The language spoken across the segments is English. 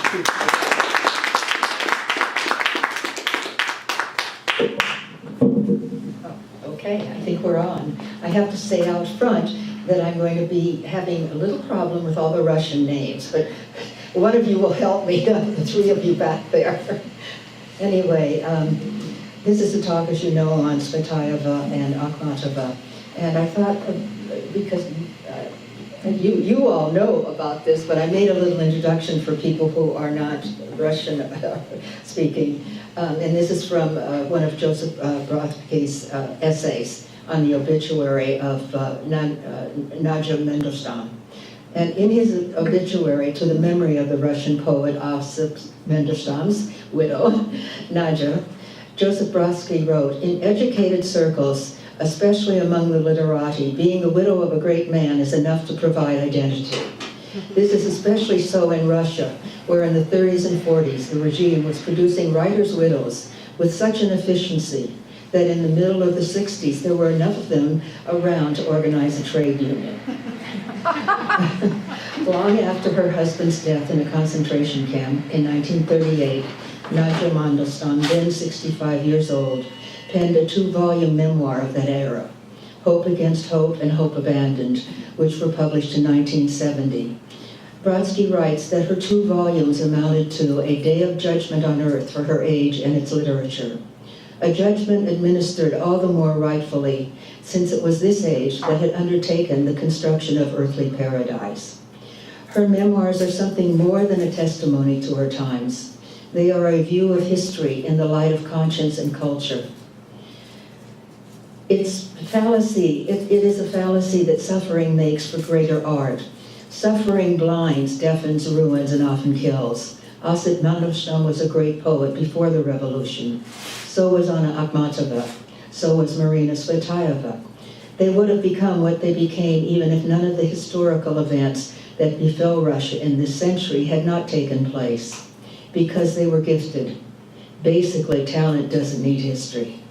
Okay, I think we're on. I have to say out front that I'm going to be having a little problem with all the Russian names, but one of you will help me, the three of you back there. Anyway, this is a talk, as you know, on Tsvetaeva and Akhmatova, and I thought, because you all know about this, but I made a little introduction for people who are not Russian speaking. And this is from one of Joseph Brodsky's essays on the obituary of Nadia Mandelstam. And in his obituary to the memory of the Russian poet Osip Mandelstam's widow, Nadia, Joseph Brodsky wrote, "In educated circles, especially among the literati, being the widow of a great man is enough to provide identity. This is especially so in Russia, where in the 30s and 40s the regime was producing writers' widows with such an efficiency that in the middle of the 60s there were enough of them around to organize a trade union." Long after her husband's death in a concentration camp in 1938, Nadia Mandelstam, then 65 years old, penned a 2-volume memoir of that era, Hope Against Hope and Hope Abandoned, which were published in 1970. Brodsky writes that her 2 volumes amounted to a day of judgment on earth for her age and its literature, a judgment administered all the more rightfully since it was this age that had undertaken the construction of earthly paradise. Her memoirs are something more than a testimony to her times. They are a view of history in the light of conscience and culture. It's fallacy. It is a fallacy that suffering makes for greater art. Suffering blinds, deafens, ruins, and often kills. Osip Mandelstam was a great poet before the revolution. So was Anna Akhmatova. So was Marina Tsvetaeva. They would have become what they became even if none of the historical events that befell Russia in this century had not taken place, because they were gifted. Basically, talent doesn't need history.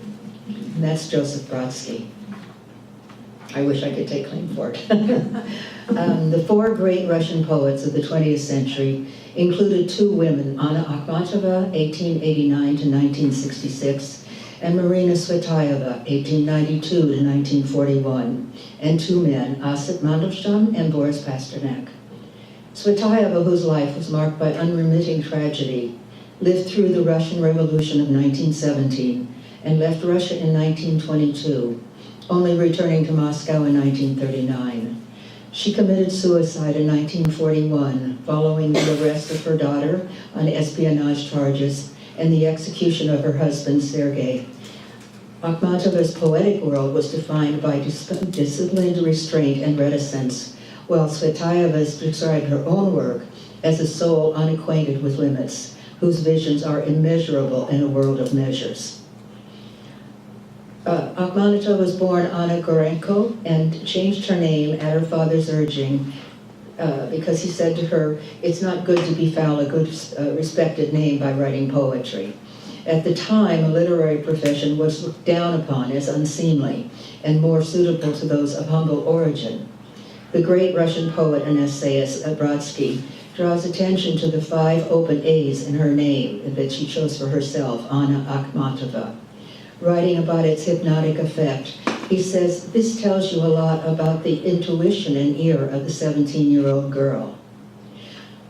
And that's Joseph Brodsky. I wish I could take claim for it. The 4 great Russian poets of the 20th century included 2 women, Anna Akhmatova, 1889 to 1966, and Marina Tsvetaeva, 1892 to 1941, and 2 men, Osip Mandelstam and Boris Pasternak. Tsvetaeva, whose life was marked by unremitting tragedy, lived through the Russian Revolution of 1917 and left Russia in 1922, only returning to Moscow in 1939. She committed suicide in 1941 following the arrest of her daughter on espionage charges and the execution of her husband, Sergei. Akhmatova's poetic world was defined by disciplined restraint and reticence, while Tsvetaeva's described her own work as a soul unacquainted with limits, whose visions are immeasurable in a world of measures. Akhmatova was born Anna Gorenko and changed her name at her father's urging because he said to her, "It's not good to befoul a good, respected name by writing poetry." At the time, a literary profession was looked down upon as unseemly and more suitable to those of humble origin. The great Russian poet and essayist Brodsky draws attention to the 5 open A's in her name that she chose for herself, Anna Akhmatova. Writing about its hypnotic effect, he says, "This tells you a lot about the intuition and ear of the 17-year-old girl."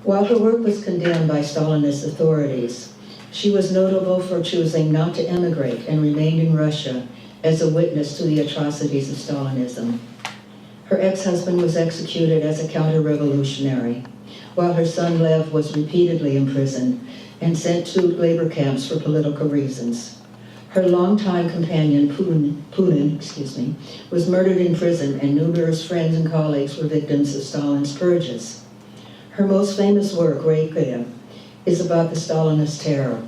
While her work was condemned by Stalinist authorities, she was notable for choosing not to emigrate and remained in Russia as a witness to the atrocities of Stalinism. Her ex-husband was executed as a counter-revolutionary, while her son Lev was repeatedly imprisoned and sent to labor camps for political reasons. Her longtime companion, Putin, was murdered in prison, and numerous friends and colleagues were victims of Stalin's purges. Her most famous work, Requiem, is about the Stalinist terror.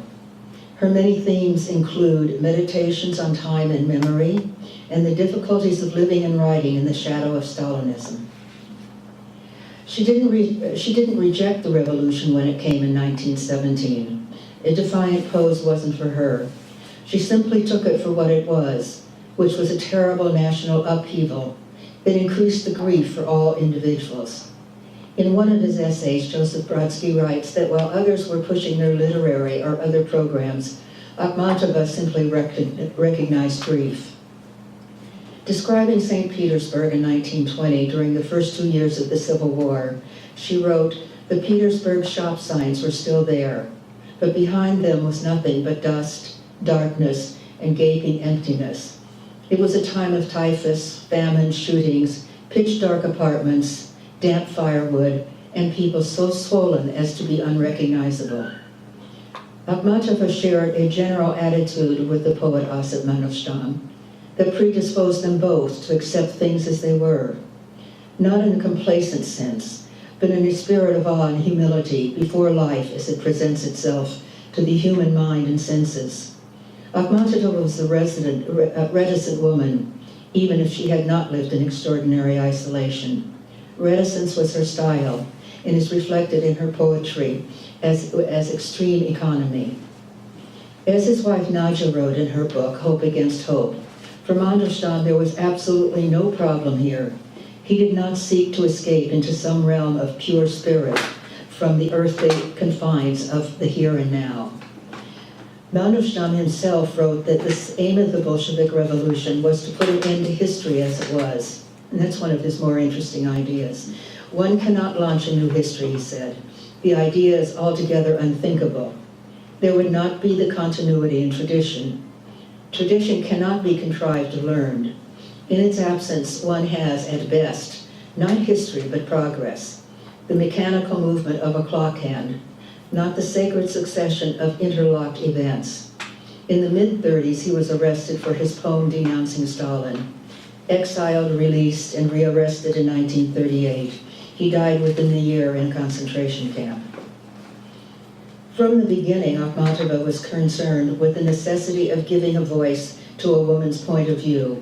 Her many themes include meditations on time and memory, and the difficulties of living and writing in the shadow of Stalinism. She didn't reject the revolution when it came in 1917. A defiant pose wasn't for her. She simply took it for what it was, which was a terrible national upheaval that increased the grief for all individuals. In one of his essays, Joseph Brodsky writes that while others were pushing their literary or other programs, Akhmatova simply recognized grief. Describing St. Petersburg in 1920 during the first 2 years of the Civil War, she wrote, "The Petersburg shop signs were still there, but behind them was nothing but dust, darkness, and gaping emptiness. It was a time of typhus, famine, shootings, pitch-dark apartments, damp firewood, and people so swollen as to be unrecognizable." Akhmatova shared a general attitude with the poet Osip Mandelstam that predisposed them both to accept things as they were, not in a complacent sense, but in a spirit of awe and humility before life as it presents itself to the human mind and senses. Akhmatova was a reticent woman, even if she had not lived in extraordinary isolation. Reticence was her style and is reflected in her poetry as extreme economy. As his wife Nadja wrote in her book, Hope Against Hope, for Mandelstam there was absolutely no problem here. He did not seek to escape into some realm of pure spirit from the earthly confines of the here and now. Mandelstam himself wrote that the aim of the Bolshevik Revolution was to put an end to history as it was. And that's one of his more interesting ideas. One cannot launch a new history, he said. The idea is altogether unthinkable. There would not be the continuity in tradition. Tradition cannot be contrived or learned. In its absence, one has, at best, not history but progress, the mechanical movement of a clock hand, not the sacred succession of interlocked events. In the mid-30s, he was arrested for his poem denouncing Stalin. Exiled, released, and rearrested in 1938. He died within the year in a concentration camp. From the beginning, Akhmatova was concerned with the necessity of giving a voice to a woman's point of view.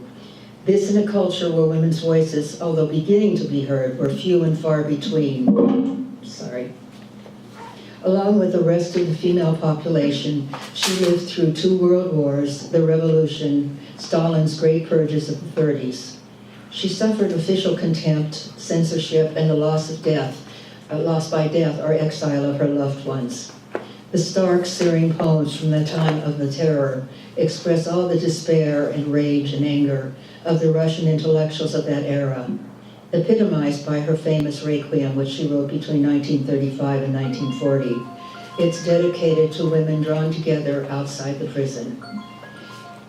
This in a culture where women's voices, although beginning to be heard, were few and far between. Along with the rest of the female population, she lived through 2 world wars, the revolution, Stalin's great purges of the 30s. She suffered official contempt, censorship, and the loss by death or exile of her loved ones. The stark, searing poems from the time of the terror express all the despair and rage and anger of the Russian intellectuals of that era, epitomized by her famous Requiem, which she wrote between 1935 and 1940. It's dedicated to women drawn together outside the prison.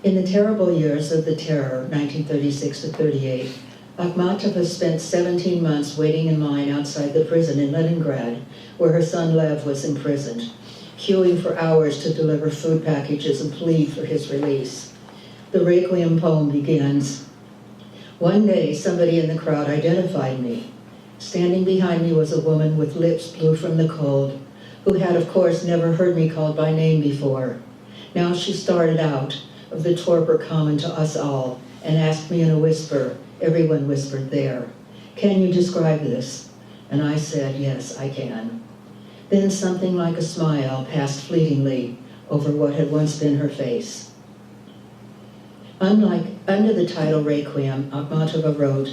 In the terrible years of the terror, 1936 to 38, Akhmatova spent 17 months waiting in line outside the prison in Leningrad, where her son Lev was imprisoned, queuing for hours to deliver food packages and plead for his release. The Requiem poem begins, "One day, somebody in the crowd identified me. Standing behind me was a woman with lips blue from the cold, who had, of course, never heard me called by name before. Now she started out of the torpor common to us all and asked me in a whisper, everyone whispered there, 'Can you describe this?' And I said, 'Yes, I can.' Then something like a smile passed fleetingly over what had once been her face." Under the title Requiem, Akhmatova wrote,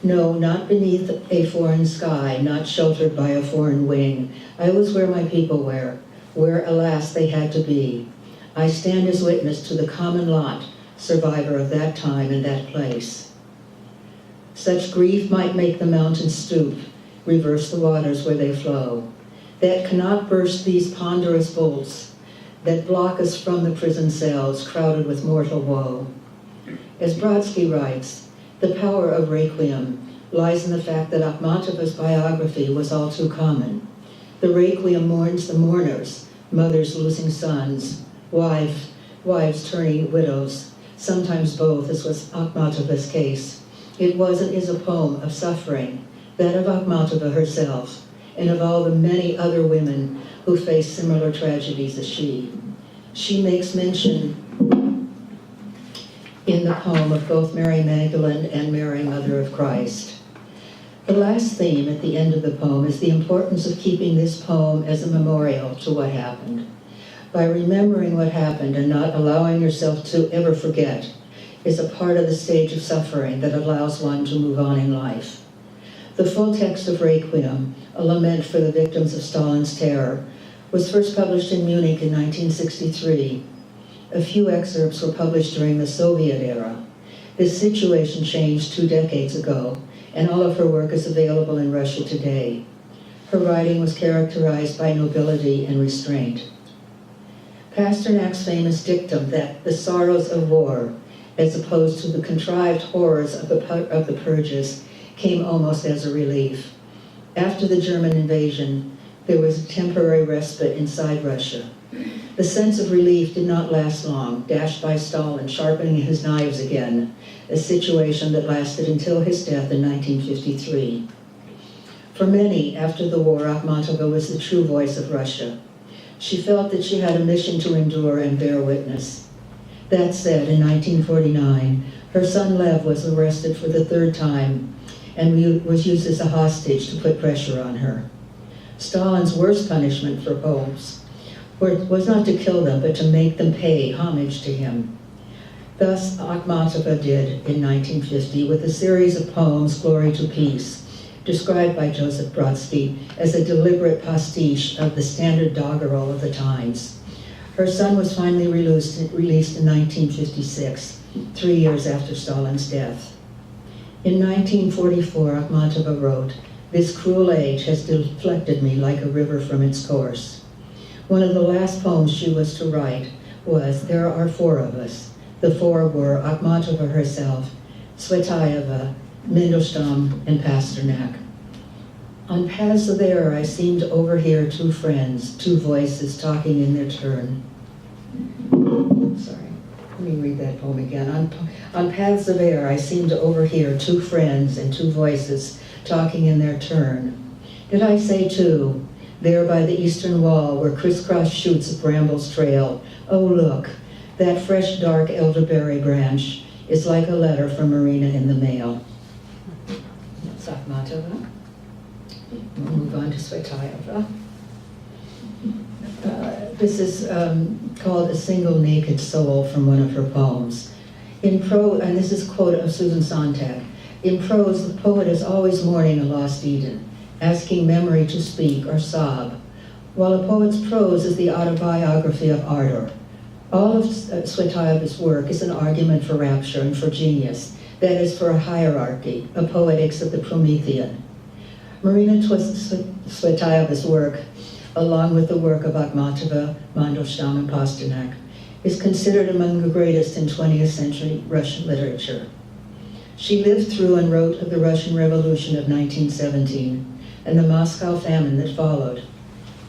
"No, not beneath a foreign sky, not sheltered by a foreign wing. I was where my people were, where, alas, they had to be. I stand as witness to the common lot, survivor of that time and that place. Such grief might make the mountains stoop, reverse the waters where they flow, that cannot burst these ponderous bolts, that block us from the prison cells crowded with mortal woe." As Brodsky writes, the power of Requiem lies in the fact that Akhmatova's biography was all too common. The Requiem mourns the mourners, mothers losing sons, wives turning widows, sometimes both, as was Akhmatova's case. It was and is a poem of suffering, that of Akhmatova herself, and of all the many other women who face similar tragedies as she. She makes mention in the poem of both Mary Magdalene and Mary, Mother of Christ. The last theme at the end of the poem is the importance of keeping this poem as a memorial to what happened. By remembering what happened and not allowing yourself to ever forget is a part of the stage of suffering that allows one to move on in life. The full text of Requiem, a lament for the victims of Stalin's terror, was first published in Munich in 1963. A few excerpts were published during the Soviet era. This situation changed 2 decades ago, and all of her work is available in Russia today. Her writing was characterized by nobility and restraint. Pasternak's famous dictum that the sorrows of war, as opposed to the contrived horrors of the purges, came almost as a relief. After the German invasion, there was a temporary respite inside Russia. The sense of relief did not last long, dashed by Stalin sharpening his knives again, a situation that lasted until his death in 1953. For many, after the war, Akhmatova was the true voice of Russia. She felt that she had a mission to endure and bear witness. That said, in 1949, her son Lev was arrested for the 3rd time and was used as a hostage to put pressure on her. Stalin's worst punishment for Poles was not to kill them, but to make them pay homage to him. Thus, Akhmatova did in 1950 with a series of poems, Glory to Peace, described by Joseph Brodsky as a deliberate pastiche of the standard doggerel of the times. Her son was finally released in 1956, 3 years after Stalin's death. In 1944, Akhmatova wrote, "This cruel age has deflected me like a river from its course." One of the last poems she was to write was, "There are 4 of us." The 4 were Akhmatova herself, Tsvetaeva, Mandelstam, and Pasternak. On paths of air, I seem to overhear 2 friends, 2 voices talking in their turn. Sorry, let me read that poem again. On paths of air, I seem to overhear 2 friends and 2 voices talking in their turn. Did I say 2? There by the eastern wall, where crisscross shoots of brambles trail. Oh, look, that fresh, dark elderberry branch is like a letter from Marina in the mail. That's Akhmatova. We'll move on to Tsvetaeva. This is called A Single Naked Soul from one of her poems. In prose, and this is a quote of Susan Sontag, in prose, the poet is always mourning a lost Eden, asking memory to speak or sob, while a poet's prose is the autobiography of ardor. All of Tsvetaeva's work is an argument for rapture and for genius, that is, for a hierarchy, a poetics of the Promethean. Marina Tsvetaeva's work, along with the work of Akhmatova, Mandelstam, and Pasternak, is considered among the greatest in 20th century Russian literature. She lived through and wrote of the Russian Revolution of 1917 and the Moscow famine that followed.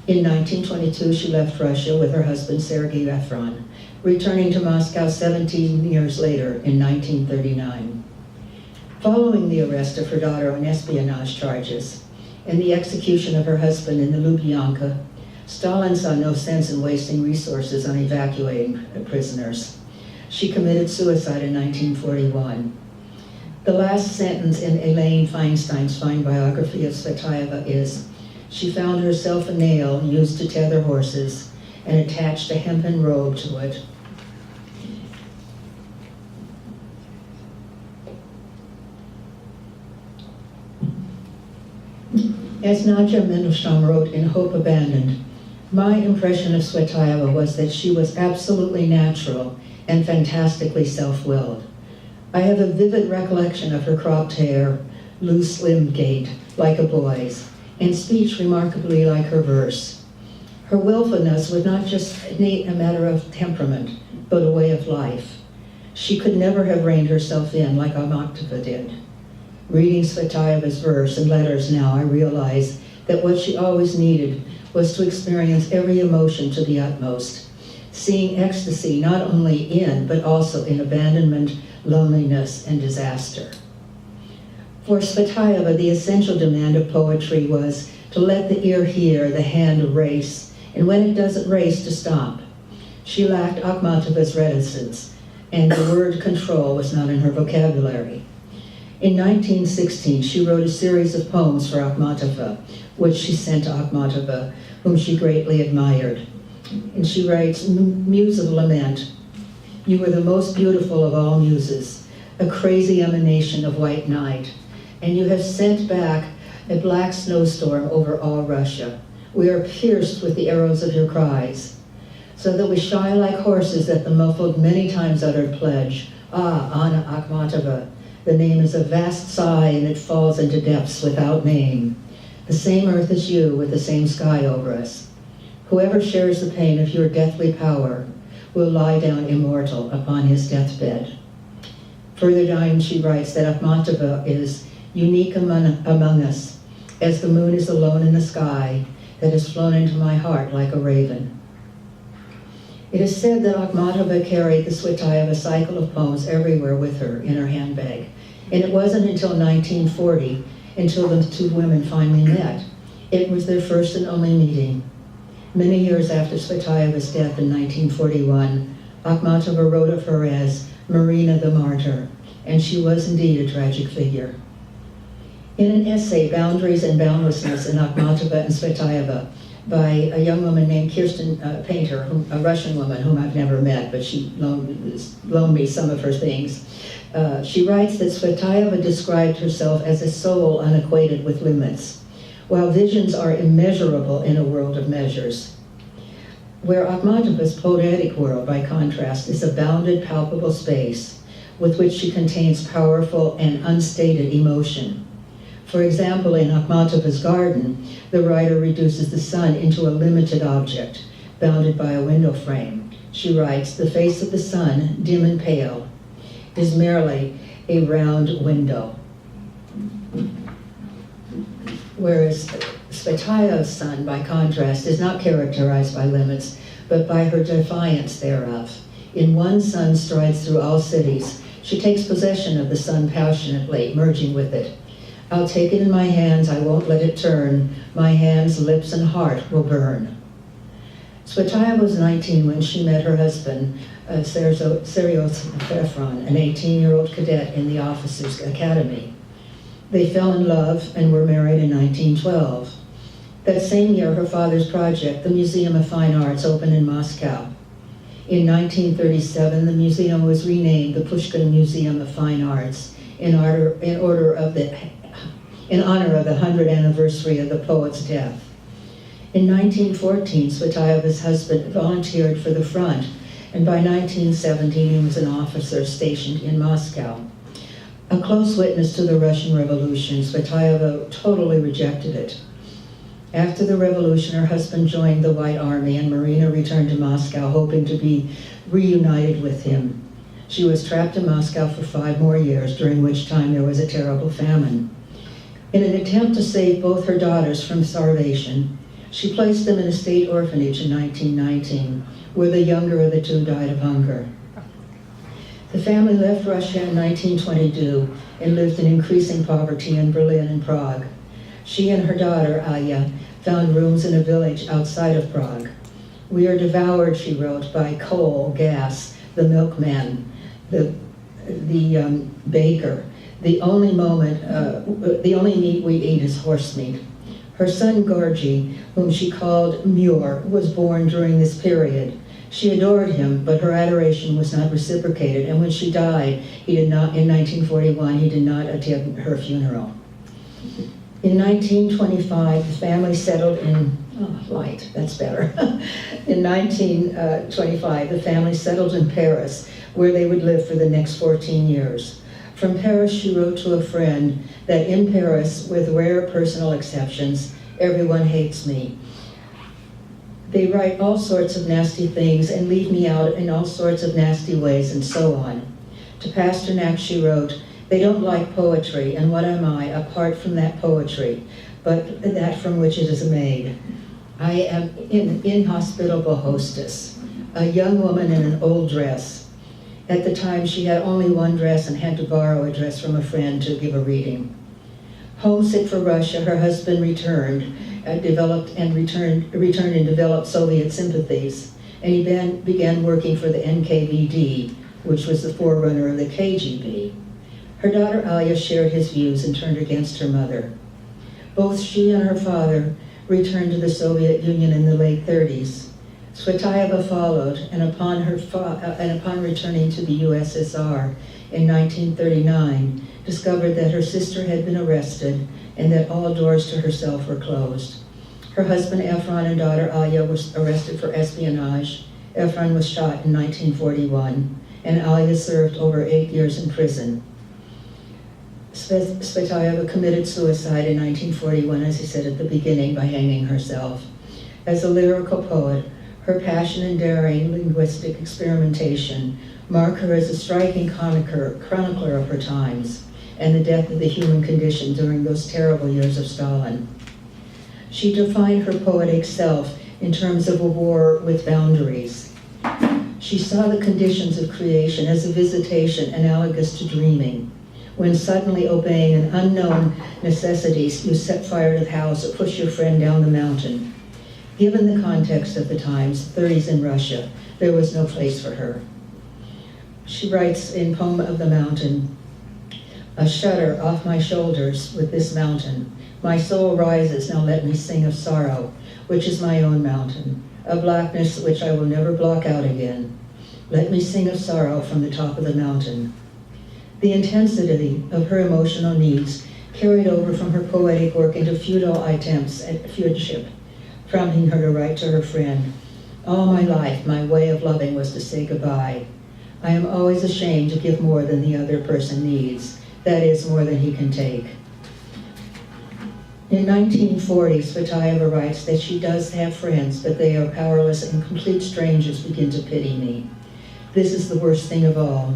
In 1922, she left Russia with her husband Sergei Efron, returning to Moscow 17 years later in 1939. Following the arrest of her daughter on espionage charges and the execution of her husband in the Lubyanka, Stalin saw no sense in wasting resources on evacuating prisoners. She committed suicide in 1941. The last sentence in Elaine Feinstein's fine biography of Tsvetaeva is, "She found herself a nail used to tether horses and attached a hempen robe to it." As Nadja Mandelstam wrote in Hope Abandoned, my impression of Tsvetaeva was that she was absolutely natural and fantastically self-willed. I have a vivid recollection of her cropped hair, loose slim gait, like a boy's, and speech remarkably like her verse. Her willfulness was not just a matter of temperament, but a way of life. She could never have reined herself in like Akhmatova did. Reading Tsvetaeva's verse and letters now, I realize that what she always needed was to experience every emotion to the utmost, seeing ecstasy not only in, but also in abandonment, loneliness, and disaster. For Tsvetaeva, the essential demand of poetry was to let the ear hear, the hand race, and when it doesn't race, to stop. She lacked Akhmatova's reticence, and the word control was not in her vocabulary. In 1916, she wrote a series of poems for Akhmatova, which she sent to Akhmatova, whom she greatly admired. And she writes, "Muse of Lament, you were the most beautiful of all muses, a crazy emanation of white night, and you have sent back a black snowstorm over all Russia. We are pierced with the arrows of your cries, so that we shy like horses at the muffled, many times uttered pledge. Ah, Anna Akhmatova, the name is a vast sigh and it falls into depths without name. The same earth as you, with the same sky over us. Whoever shares the pain of your deathly power will lie down immortal upon his deathbed. Further down she writes that Akhmatova is unique among us, as the moon is alone in the sky that has flown into my heart like a raven. It is said that Akhmatova carried the Tsvetaeva cycle of poems everywhere with her in her handbag, and it wasn't until 1940 until the two women finally met. It was their first and only meeting. Many years after Tsvetaeva's death in 1941, Akhmatova wrote of her as Marina the Martyr, and she was indeed a tragic figure. In an essay, Boundaries and Boundlessness in Akhmatova and Tsvetaeva, by a young woman named Kirsten Painter, a Russian woman whom I've never met, but she loaned me some of her things. She writes that Tsvetaeva described herself as a soul unacquainted with limits, while visions are immeasurable in a world of measures. Where Akhmatova's poetic world, by contrast, is a bounded, palpable space with which she contains powerful and unstated emotion. For example, in Akhmatova's Garden, the writer reduces the sun into a limited object, bounded by a window frame. She writes, the face of the sun, dim and pale, is merely a round window. Whereas Tsvetaeva's sun, by contrast, is not characterized by limits, but by her defiance thereof. In one sun strides through all cities. She takes possession of the sun passionately, merging with it. I'll take it in my hands, I won't let it turn. My hands, lips, and heart will burn. Tsvetaeva was 19 when she met her husband, Sergei Fefron, an 18-year-old cadet in the Officers' Academy. They fell in love and were married in 1912. That same year, her father's project, the Museum of Fine Arts, opened in Moscow. In 1937, the museum was renamed the Pushkin Museum of Fine Arts in honor of the 100th anniversary of the poet's death. In 1914, Tsvetaeva's husband volunteered for the front, and by 1917 he was an officer stationed in Moscow. A close witness to the Russian Revolution, Tsvetaeva totally rejected it. After the revolution, her husband joined the White Army, and Marina returned to Moscow, hoping to be reunited with him. She was trapped in Moscow for 5 more years, during which time there was a terrible famine. In an attempt to save both her daughters from starvation, she placed them in a state orphanage in 1919, where the younger of the two died of hunger. The family left Russia in 1922 and lived in increasing poverty in Berlin and Prague. She and her daughter, Aya, found rooms in a village outside of Prague. We are devoured, she wrote, by coal, gas, the milkman, the baker. The only meat we eat is horse meat. Her son, Gorgi, whom she called Muir, was born during this period. She adored him, but her adoration was not reciprocated, and when she died, in 1941, he did not attend her funeral. In 1925, the family settled in, In 1925, the family settled in Paris, where they would live for the next 14 years. From Paris, she wrote to a friend that in Paris, with rare personal exceptions, everyone hates me. They write all sorts of nasty things and leave me out in all sorts of nasty ways, and so on. To Pasternak, she wrote, they don't like poetry, and what am I apart from that poetry, but that from which it is made? I am an inhospitable hostess, a young woman in an old dress. At the time, she had only one dress and had to borrow a dress from a friend to give a reading. Homesick for Russia, her husband returned and developed Soviet sympathies, and he began working for the NKVD, which was the forerunner of the KGB. Her daughter Alia shared his views and turned against her mother. Both she and her father returned to the Soviet Union in the late 30s. Tsvetaeva followed, and upon returning to the USSR in 1939, discovered that her sister had been arrested and that all doors to herself were closed. Her husband Efron and daughter Alya were arrested for espionage. Efron was shot in 1941, and Alya served over 8 years in prison. Tsvetaeva committed suicide in 1941, as he said at the beginning, by hanging herself. As a lyrical poet, her passion and daring linguistic experimentation mark her as a striking chronicler of her times and the death of the human condition during those terrible years of Stalin. She defined her poetic self in terms of a war with boundaries. She saw the conditions of creation as a visitation analogous to dreaming, when suddenly obeying an unknown necessity, you set fire to the house or push your friend down the mountain. Given the context of the times, 30s in Russia, there was no place for her. She writes in Poem of the Mountain, "A shudder off my shoulders with this mountain. My soul rises, now let me sing of sorrow, which is my own mountain, a blackness which I will never block out again. Let me sing of sorrow from the top of the mountain." The intensity of her emotional needs carried over from her poetic work into futile attempts at feudship, prompting her to write to her friend, "All my life, my way of loving was to say goodbye. I am always ashamed to give more than the other person needs, that is, more than he can take." In 1940, Tsvetaeva writes that she does have friends, but they are powerless and complete strangers begin to pity me. This is the worst thing of all,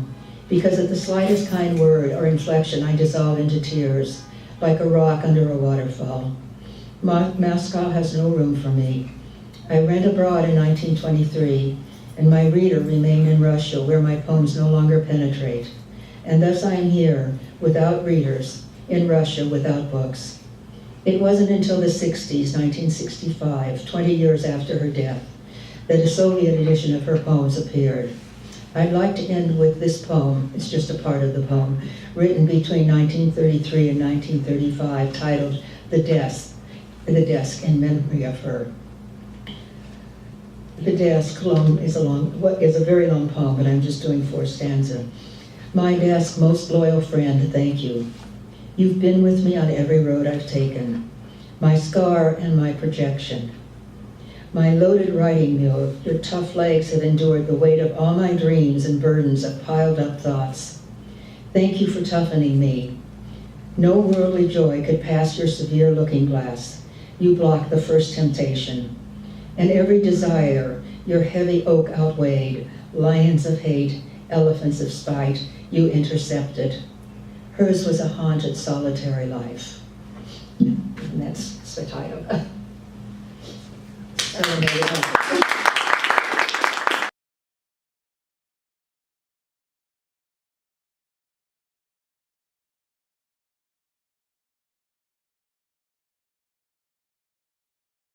because at the slightest kind word or inflection I dissolve into tears, like a rock under a waterfall. Moscow has no room for me. I went abroad in 1923, and my reader remained in Russia, where my poems no longer penetrate. And thus I am here, without readers, in Russia without books. It wasn't until the 60s, 1965, 20 years after her death, that a Soviet edition of her poems appeared. I'd like to end with this poem, it's just a part of the poem, written between 1933 and 1935, titled The Desk in memory of her. The Desk is a very long poem, but I'm just doing 4 stanzas. My desk, most loyal friend, thank you. You've been with me on every road I've taken, my scar and my projection. My loaded writing mule, your tough legs have endured the weight of all my dreams and burdens of piled up thoughts. Thank you for toughening me. No worldly joy could pass your severe looking glass. You blocked the first temptation. And every desire, your heavy oak outweighed, lions of hate, elephants of spite, you intercepted. Hers was a haunted, solitary life. And that's Tsvetaeva.